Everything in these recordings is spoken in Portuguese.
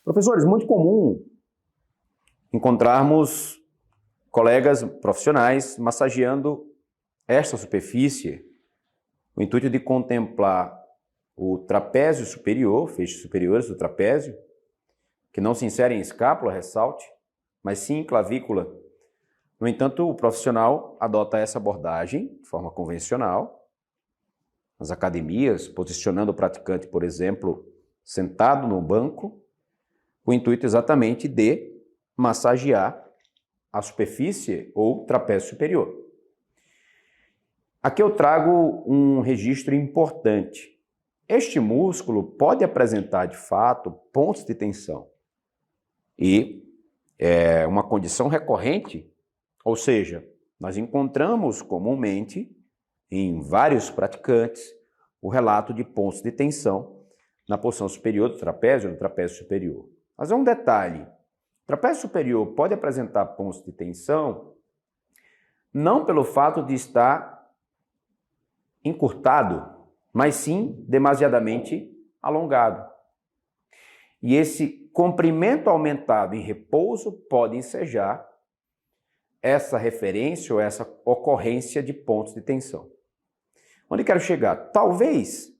Professores, muito comum encontrarmos colegas profissionais massageando esta superfície, o intuito de contemplar o trapézio superior, feixes superiores do trapézio, que não se insere em escápula, ressalte, mas sim em clavícula. No entanto, o profissional adota essa abordagem de forma convencional, nas academias, posicionando o praticante, por exemplo, sentado no banco, com o intuito exatamente de massagear a superfície ou trapézio superior. Aqui eu trago um registro importante. Este músculo pode apresentar, de fato, pontos de tensão. E é uma condição recorrente, ou seja, nós encontramos comumente, em vários praticantes, o relato de pontos de tensão na porção superior do trapézio, no trapézio superior. Mas é um detalhe, o trapézio superior pode apresentar pontos de tensão não pelo fato de estar encurtado, mas sim demasiadamente alongado. E esse comprimento aumentado em repouso pode ensejar essa referência ou essa ocorrência de pontos de tensão. Onde quero chegar? Talvez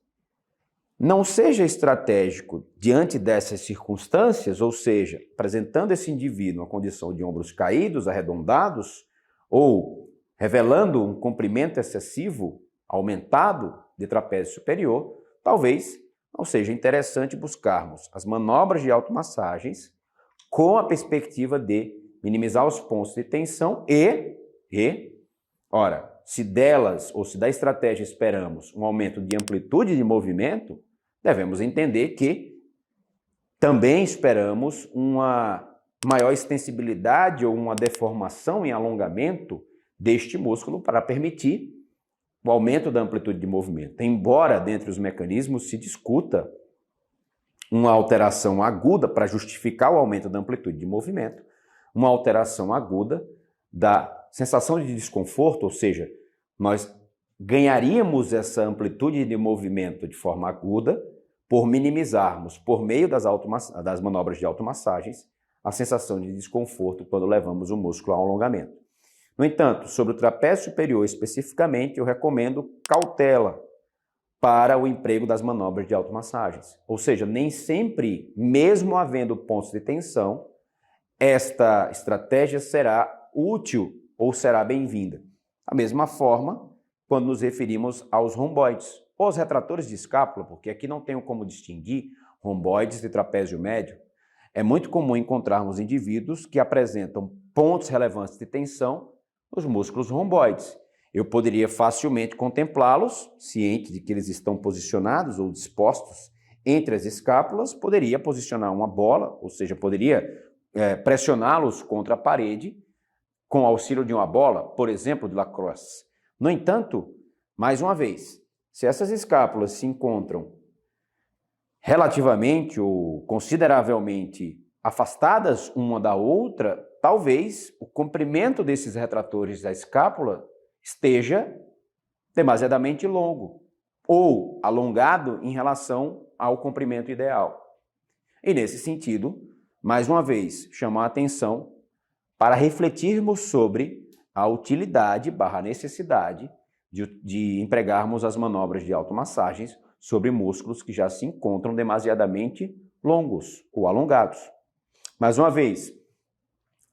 não seja estratégico diante dessas circunstâncias, ou seja, apresentando esse indivíduo uma condição de ombros caídos, arredondados, ou revelando um comprimento excessivo, aumentado de trapézio superior, talvez não seja interessante buscarmos as manobras de automassagens com a perspectiva de minimizar os pontos de tensão ora, se delas ou se da estratégia esperamos um aumento de amplitude de movimento, devemos entender que também esperamos uma maior extensibilidade ou uma deformação em alongamento deste músculo para permitir o aumento da amplitude de movimento. Embora dentre os mecanismos se discuta uma alteração aguda para justificar o aumento da amplitude de movimento, uma alteração aguda da sensação de desconforto, ou seja, nós ganharíamos essa amplitude de movimento de forma aguda por minimizarmos, por meio das manobras de automassagens, a sensação de desconforto quando levamos o músculo ao alongamento. No entanto, sobre o trapézio superior especificamente, eu recomendo cautela para o emprego das manobras de automassagens. Ou seja, nem sempre, mesmo havendo pontos de tensão, esta estratégia será útil ou será bem-vinda. Da mesma forma, quando nos referimos aos romboides, ou os retratores de escápula, porque aqui não tenho como distinguir romboides de trapézio médio, é muito comum encontrarmos indivíduos que apresentam pontos relevantes de tensão nos músculos romboides. Eu poderia facilmente contemplá-los, ciente de que eles estão posicionados ou dispostos entre as escápulas, poderia posicionar uma bola, ou seja, poderia pressioná-los contra a parede com auxílio de uma bola, por exemplo, de lacrosse. No entanto, mais uma vez, se essas escápulas se encontram relativamente ou consideravelmente afastadas uma da outra, talvez o comprimento desses retratores da escápula esteja demasiadamente longo ou alongado em relação ao comprimento ideal. E nesse sentido, mais uma vez, chamar a atenção para refletirmos sobre a utilidade / necessidade de empregarmos as manobras de automassagens sobre músculos que já se encontram demasiadamente longos ou alongados. Mais uma vez,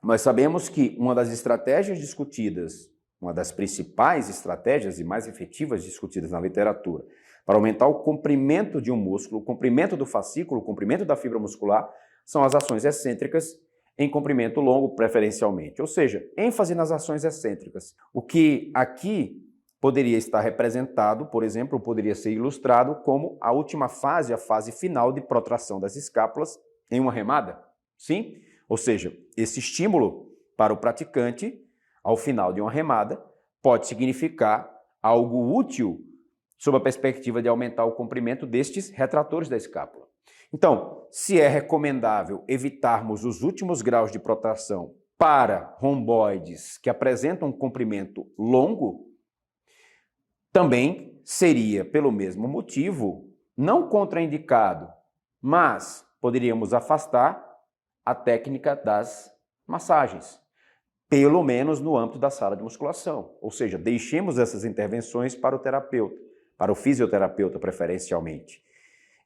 nós sabemos que uma das estratégias discutidas, uma das principais estratégias e mais efetivas discutidas na literatura para aumentar o comprimento de um músculo, o comprimento do fascículo, o comprimento da fibra muscular, são as ações excêntricas em comprimento longo, preferencialmente. Ou seja, ênfase nas ações excêntricas. O que aqui poderia estar representado, por exemplo, poderia ser ilustrado como a última fase, a fase final de protração das escápulas em uma remada. Sim? Ou seja, esse estímulo para o praticante, ao final de uma remada, pode significar algo útil sob a perspectiva de aumentar o comprimento destes retratores da escápula. Então, se é recomendável evitarmos os últimos graus de protração para romboides que apresentam um comprimento longo, também seria, pelo mesmo motivo, não contraindicado, mas poderíamos afastar a técnica das massagens, pelo menos no âmbito da sala de musculação. Ou seja, deixemos essas intervenções para o terapeuta, para o fisioterapeuta preferencialmente.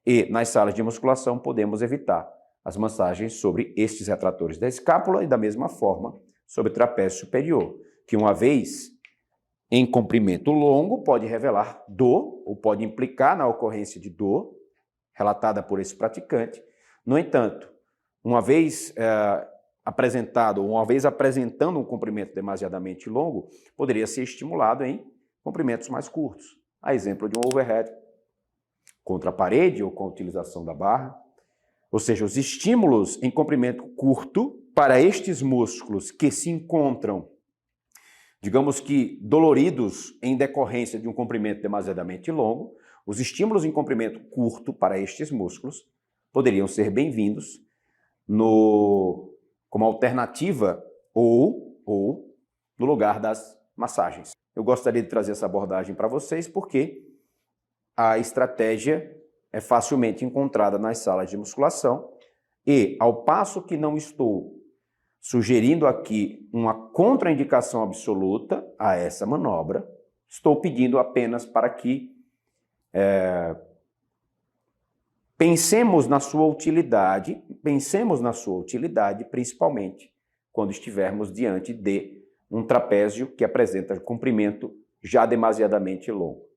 E nas salas de musculação podemos evitar as massagens sobre estes retratores da escápula e da mesma forma sobre o trapézio superior, que uma vez em comprimento longo pode revelar dor ou pode implicar na ocorrência de dor relatada por esse praticante. No entanto, uma vez apresentando um comprimento demasiadamente longo, poderia ser estimulado em comprimentos mais curtos. A exemplo de um overhead contra a parede ou com a utilização da barra. Ou seja, os estímulos em comprimento curto para estes músculos que se encontram, digamos que doloridos em decorrência de um comprimento demasiadamente longo, os estímulos em comprimento curto para estes músculos poderiam ser bem-vindos como alternativa ou no lugar das massagens. Eu gostaria de trazer essa abordagem para vocês porque a estratégia é facilmente encontrada nas salas de musculação e, ao passo que não estou sugerindo aqui uma contraindicação absoluta a essa manobra, estou pedindo apenas para que pensemos na sua utilidade, principalmente quando estivermos diante de um trapézio que apresenta comprimento já demasiadamente longo.